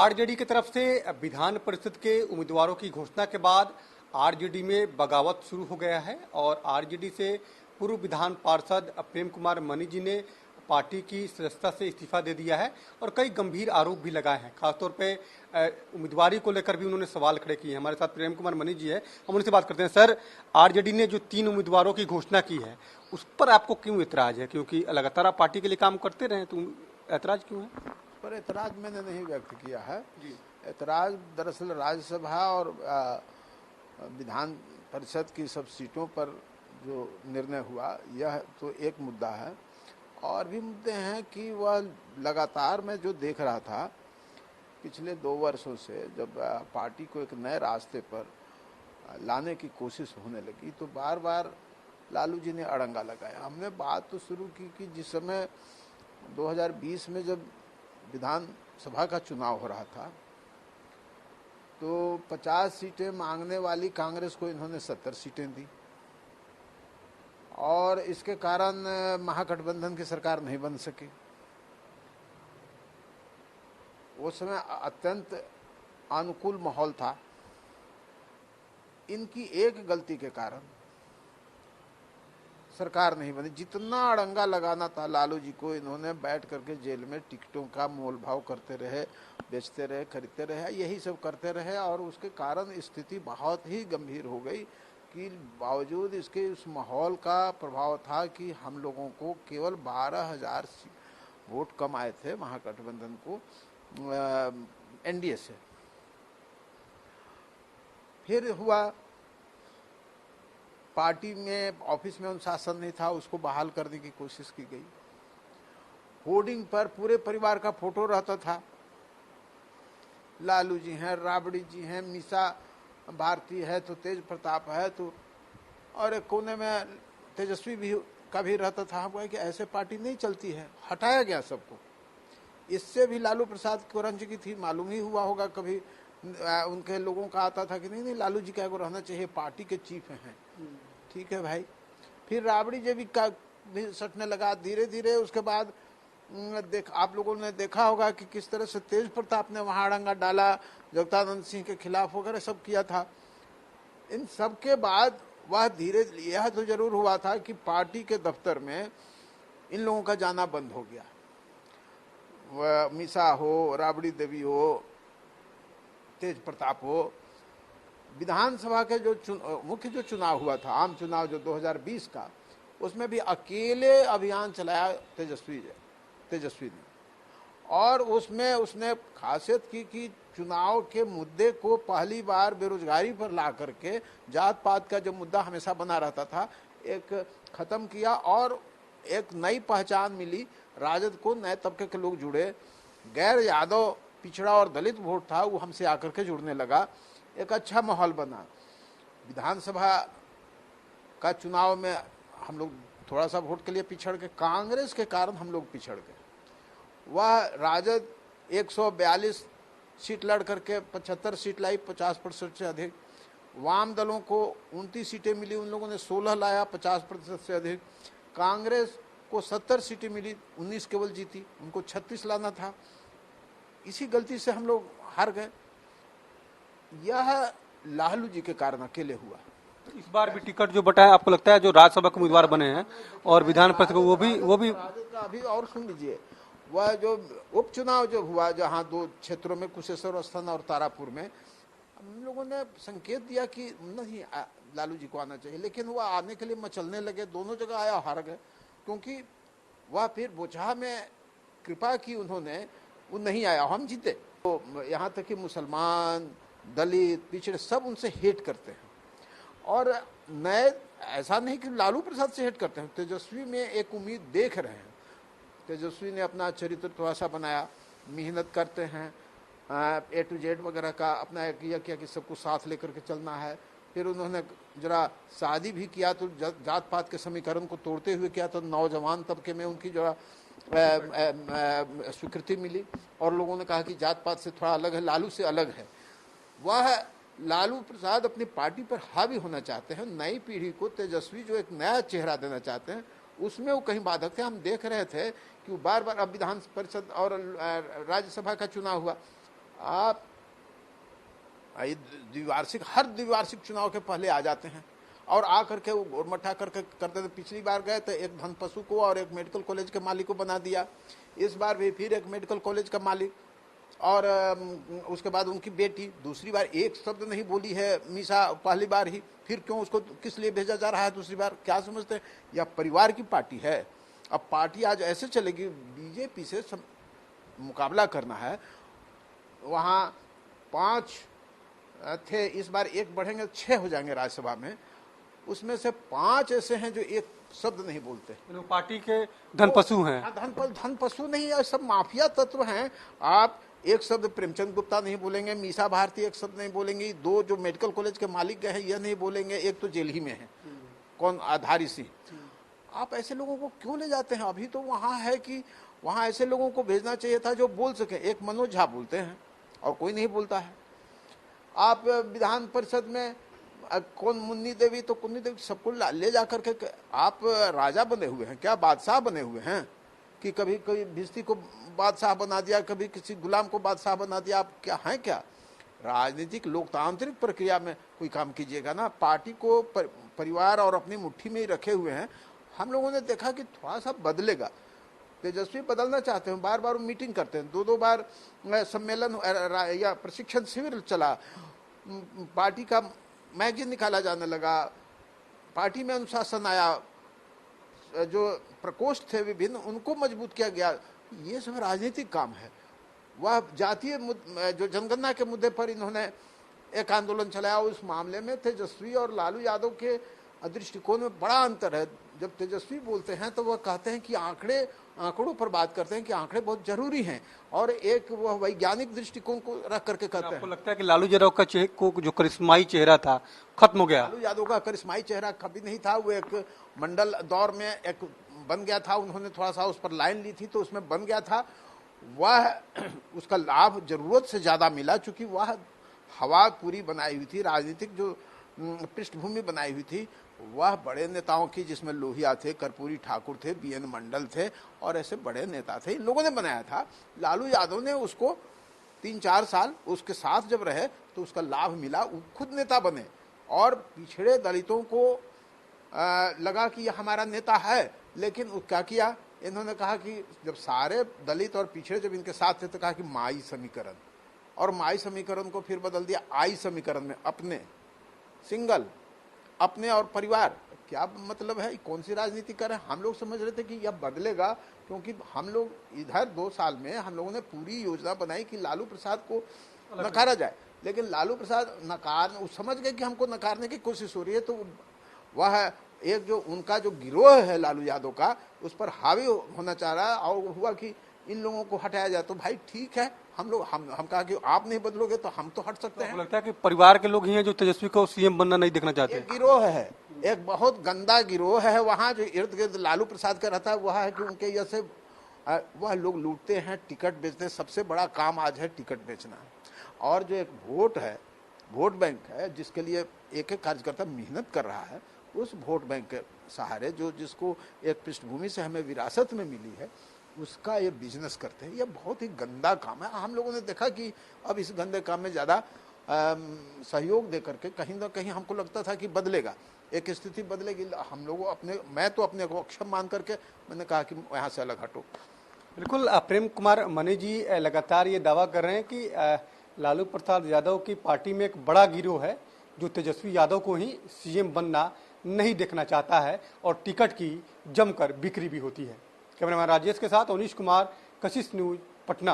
RJD की तरफ से विधान परिषद के उम्मीदवारों की घोषणा के बाद आरजेडी में बगावत शुरू हो गया है और आरजेडी से पूर्व विधान पार्षद प्रेम कुमार मनी जी ने पार्टी की सदस्यता से इस्तीफा दे दिया है और कई गंभीर आरोप भी लगाए हैं। खासतौर पे उम्मीदवारी को लेकर भी उन्होंने सवाल खड़े किए हैं। हमारे साथ प्रेम कुमार मनी जी है, हम उनसे बात करते हैं। सर, आरजेडी ने जो 3 उम्मीदवारों की घोषणा की है उस पर आपको क्यों एतराज है? क्योंकि लगातार आप पार्टी के लिए काम करते रहे, तो एतराज क्यों है? पर ऐतराज मैंने नहीं व्यक्त किया है। ऐतराज दरअसल राज्यसभा और विधान परिषद की सब सीटों पर जो निर्णय हुआ यह तो एक मुद्दा है, और भी मुद्दे हैं कि वह लगातार मैं जो देख रहा था पिछले 2 वर्षों से, जब पार्टी को एक नए रास्ते पर लाने की कोशिश होने लगी तो बार बार लालू जी ने अड़ंगा लगाया। हमने बात तो शुरू की कि जिस समय 2020 में जब विधान सभा का चुनाव हो रहा था तो 50 सीटें मांगने वाली कांग्रेस को इन्होंने 70 सीटें दी, और इसके कारण महागठबंधन की सरकार नहीं बन सकी। उस समय अत्यंत अनुकूल माहौल था। इनकी एक गलती के कारण सरकार नहीं बनी। जितना अड़ंगा लगाना था लालू जी को, इन्होंने बैठ करके जेल में टिकटों का मोल भाव करते रहे, बेचते रहे, खरीदते रहे, यही सब करते रहे, और उसके कारण स्थिति बहुत ही गंभीर हो गई कि बावजूद इसके उस माहौल का प्रभाव था कि हम लोगों को केवल 12,000 वोट कम आए थे महागठबंधन को एनडीए से। फिर हुआ पार्टी में ऑफिस में अनुशासन नहीं था, उसको बहाल करने की कोशिश की गई। होर्डिंग पर पूरे परिवार का फोटो रहता था। लालू जी हैं, राबड़ी जी हैं, मीसा भारती है, तो तेज प्रताप है, तो और एक कोने में तेजस्वी भी का भी रहता था। हम कहे कि ऐसे पार्टी नहीं चलती है, हटाया गया सबको। इससे भी लालू प्रसाद को रंज की थी, मालूम ही हुआ होगा कभी उनके लोगों का आता था कि नहीं लालू जी क्या को रहना चाहिए, पार्टी के चीफ हैं। ठीक है भाई। फिर राबड़ी जी भी सटने लगा धीरे धीरे। उसके बाद आप लोगों ने देखा होगा कि किस तरह से तेज प्रताप ने वहां अड़ंगा डाला, जगदानंद सिंह के खिलाफ वगैरह सब किया था। इन सब के बाद वह धीरे, यह तो जरूर हुआ था कि पार्टी के दफ्तर में इन लोगों का जाना बंद हो गया। वह मीसा हो, राबड़ी देवी हो, तेज प्रताप हो। विधानसभा के जो मुख्य जो चुनाव हुआ था, आम चुनाव जो 2020 का, उसमें भी अकेले अभियान चलाया तेजस्वी ने, और उसमें उसने खासियत की कि चुनाव के मुद्दे को पहली बार बेरोजगारी पर ला करके जात पात का जो मुद्दा हमेशा बना रहता था एक खत्म किया, और एक नई पहचान मिली राजद को। नए तबके के लोग जुड़े, गैर यादव पिछड़ा और दलित वोट था वो हमसे आकर के जुड़ने लगा, एक अच्छा माहौल बना। विधानसभा का चुनाव में हम लोग थोड़ा सा वोट के लिए पिछड़ गए, कांग्रेस के कारण हम लोग पिछड़ गए। वह राजद 142 सीट लड़ करके 75 सीट लाई, 50% से अधिक। वाम दलों को 29 सीटें मिली, उन लोगों ने 16 लाया, 50% से अधिक। कांग्रेस को 70 सीटें मिली, 19 केवल जीती, उनको 36 लाना था। इसी गलती से हम लोग हार गए। यह लालू जी के कारण अकेले हुआ। इस बार भी टिकट जो बटा है, आपको लगता है जो राज्यसभा के उम्मीदवार बने हैं और विधान परिषद को वो भी अभी और सुन लीजिए, वह जो उपचुनाव जो हुआ जहां 2 क्षेत्रों में, कुशेश्वर स्थान और तारापुर में, हम लोगों ने संकेत दिया कि नहीं लालू जी को आना चाहिए, लेकिन वह आने के लिए मचलने लगे। दोनों जगह आया, हार गए, क्योंकि वह फिर बोचहा में कृपा की उन्होंने, वो नहीं आया, हम जीते। तो यहाँ तक कि मुसलमान, दलित, पिछड़े सब उनसे हेट करते हैं, और नए ऐसा नहीं कि लालू प्रसाद से हेट करते हैं। तेजस्वी में एक उम्मीद देख रहे हैं। तेजस्वी ने अपना चरित्र थोड़ा सा बनाया, मेहनत करते हैं, A to Z वगैरह का अपना किया कि सबको साथ लेकर के चलना है। फिर उन्होंने जरा शादी भी किया तो जात पात के समीकरण को तोड़ते हुए किया, तो नौजवान तबके में उनकी जरा स्वीकृति मिली, और लोगों ने कहा कि जात पात से थोड़ा अलग है, लालू से अलग है। वह लालू प्रसाद अपनी पार्टी पर हावी होना चाहते हैं। नई पीढ़ी को तेजस्वी जो एक नया चेहरा देना चाहते हैं, उसमें वो कहीं बाधक थे। हम देख रहे थे कि वो बार बार, अब विधान परिषद और राज्यसभा का चुनाव हुआ, आप ये द्विवार्षिक, हर द्विवार्षिक चुनाव के पहले आ जाते हैं और आ करके वो गोरमट्ठा करके करते थे। पिछली बार गए तो एक धन पशु को और एक मेडिकल कॉलेज के मालिक को बना दिया, इस बार भी फिर एक मेडिकल कॉलेज का मालिक और उसके बाद उनकी बेटी। दूसरी बार एक शब्द नहीं बोली है मीसा, पहली बार ही, फिर क्यों उसको किस लिए भेजा जा रहा है दूसरी बार? क्या समझते हैं? यह परिवार की पार्टी है। अब पार्टी आज ऐसे चलेगी, बीजेपी से मुकाबला करना है। वहाँ 5 थे, इस बार 1 बढ़ेंगे 6 हो जाएंगे राज्यसभा में। उसमें से 5 ऐसे हैं जो एक शब्द नहीं बोलते। पार्टी के धन पशु हैं। धन पशु नहीं है, सब माफिया तत्व हैं। आप एक शब्द प्रेमचंद गुप्ता नहीं बोलेंगे, मीसा भारती एक शब्द नहीं बोलेंगी, 2 जो मेडिकल कॉलेज के मालिक गए हैं यह नहीं बोलेंगे, एक तो जेल ही में है, कौन, आधारी सिंह। आप ऐसे लोगों को क्यों ले जाते हैं? अभी तो वहाँ है कि वहाँ ऐसे लोगों को भेजना चाहिए था जो बोल सके। एक मनोज झा बोलते हैं और कोई नहीं बोलता है। आप विधान परिषद में कौन, मुन्नी देवी, तो मुन्नी देवी सबको ले जा करके आप राजा बने हुए हैं क्या, बादशाह बने हुए हैं कि कभी कोई भिस्ती को बादशाह बना दिया, कभी किसी गुलाम को बादशाह बना दिया? आप क्या हैं क्या? राजनीतिक लोकतांत्रिक प्रक्रिया में कोई काम कीजिएगा ना। पार्टी को परिवार और अपनी मुट्ठी में ही रखे हुए हैं। हम लोगों ने देखा कि थोड़ा सा बदलेगा। तेजस्वी बदलना चाहते हैं, बार बार मीटिंग करते हैं, 2-2 बार सम्मेलन या प्रशिक्षण शिविर चला, पार्टी का मैगजीन निकाला जाने लगा, पार्टी में अनुशासन आया, जो प्रकोष्ठ थे विभिन्न उनको मजबूत किया गया। ये सब राजनीतिक काम है। वह जातीय जो जनगणना के मुद्दे पर इन्होंने एक आंदोलन चलाया, उस मामले में तेजस्वी और लालू यादव के दृष्टिकोण में बड़ा अंतर है। जब तेजस्वी बोलते हैं तो वह कहते हैं कि आंकड़ों पर बात करते हैं कि आंकड़े बहुत जरूरी हैं, और एक वह वैज्ञानिक दृष्टिकोण को रख करके कहते हैं। आपको लगता है कि लालू यादव का जो करिश्माई चेहरा था खत्म हो गया? लालू यादव का करिश्माई चेहरा कभी नहीं था। वो एक मंडल दौर में एक बन गया था, उन्होंने थोड़ा सा उस पर लाइन ली थी तो उसमें बन गया था। वह उसका लाभ जरूरत से ज्यादा मिला, चूंकि वह हवा पूरी बनाई हुई थी, राजनीतिक जो पृष्ठभूमि बनाई हुई थी वह बड़े नेताओं की, जिसमें लोहिया थे, कर्पूरी ठाकुर थे, BN मंडल थे और ऐसे बड़े नेता थे, इन लोगों ने बनाया था। लालू यादव ने उसको 3-4 साल उसके साथ जब रहे तो उसका लाभ मिला, वो खुद नेता बने और पिछड़े दलितों को लगा कि यह हमारा नेता है। लेकिन क्या किया इन्होंने? कहा कि जब सारे दलित और पिछड़े जब इनके साथ थे तो कहा कि माई समीकरण, और माई समीकरण को फिर बदल दिया आई समीकरण में, अपने, सिंगल, अपने और परिवार। क्या मतलब है? कौन सी राजनीति कर रहे हैं? हम लोग समझ रहे थे कि यह बदलेगा, क्योंकि हम लोग इधर 2 साल में हम लोगों ने पूरी योजना बनाई कि लालू प्रसाद को नकारा जाए, लेकिन लालू प्रसाद समझ गए कि हमको नकारने की कोशिश हो रही है, तो वह एक जो उनका जो गिरोह है लालू यादव का, उस पर हावी होना चाह रहा है और हुआ कि इन लोगों को हटाया जाए। तो भाई ठीक है, हम कहा कि आप नहीं बदलोगे तो हम तो हट सकते हैं। लगता है कि परिवार के लोग ही हैं जो तेजस्वी को CM बनना नहीं देखना चाहते। एक गिरोह है, एक बहुत गंदा गिरोह है वहाँ जो इर्द गिर्द लालू प्रसाद का रहता है। वह है कि उनके जैसे वह लोग लूटते हैं, टिकट बेचते हैं। सबसे बड़ा काम आज है टिकट बेचना। और जो एक वोट है, वोट बैंक है, जिसके लिए एक एक कार्यकर्ता मेहनत कर रहा है, उस वोट बैंक के सहारे जिसको एक पृष्ठभूमि से हमें विरासत में मिली है, उसका ये बिजनेस करते हैं। ये बहुत ही गंदा काम है। हम लोगों ने देखा कि अब इस गंदे काम में ज़्यादा सहयोग दे करके कहीं ना कहीं हमको लगता था कि बदलेगा, एक स्थिति बदलेगी। हम लोगों मैं तो अपने को अक्षम मान करके मैंने कहा कि यहाँ से अलग हटो। बिल्कुल, प्रेम कुमार मनी जी लगातार ये दावा कर रहे हैं कि लालू प्रसाद यादव की पार्टी में एक बड़ा गिरोह है जो तेजस्वी यादव को ही CM बनना नहीं देखना चाहता है और टिकट की जमकर बिक्री भी होती है। कैमरामैन राजेश के साथ अवनीश कुमार, कशिश न्यूज, पटना।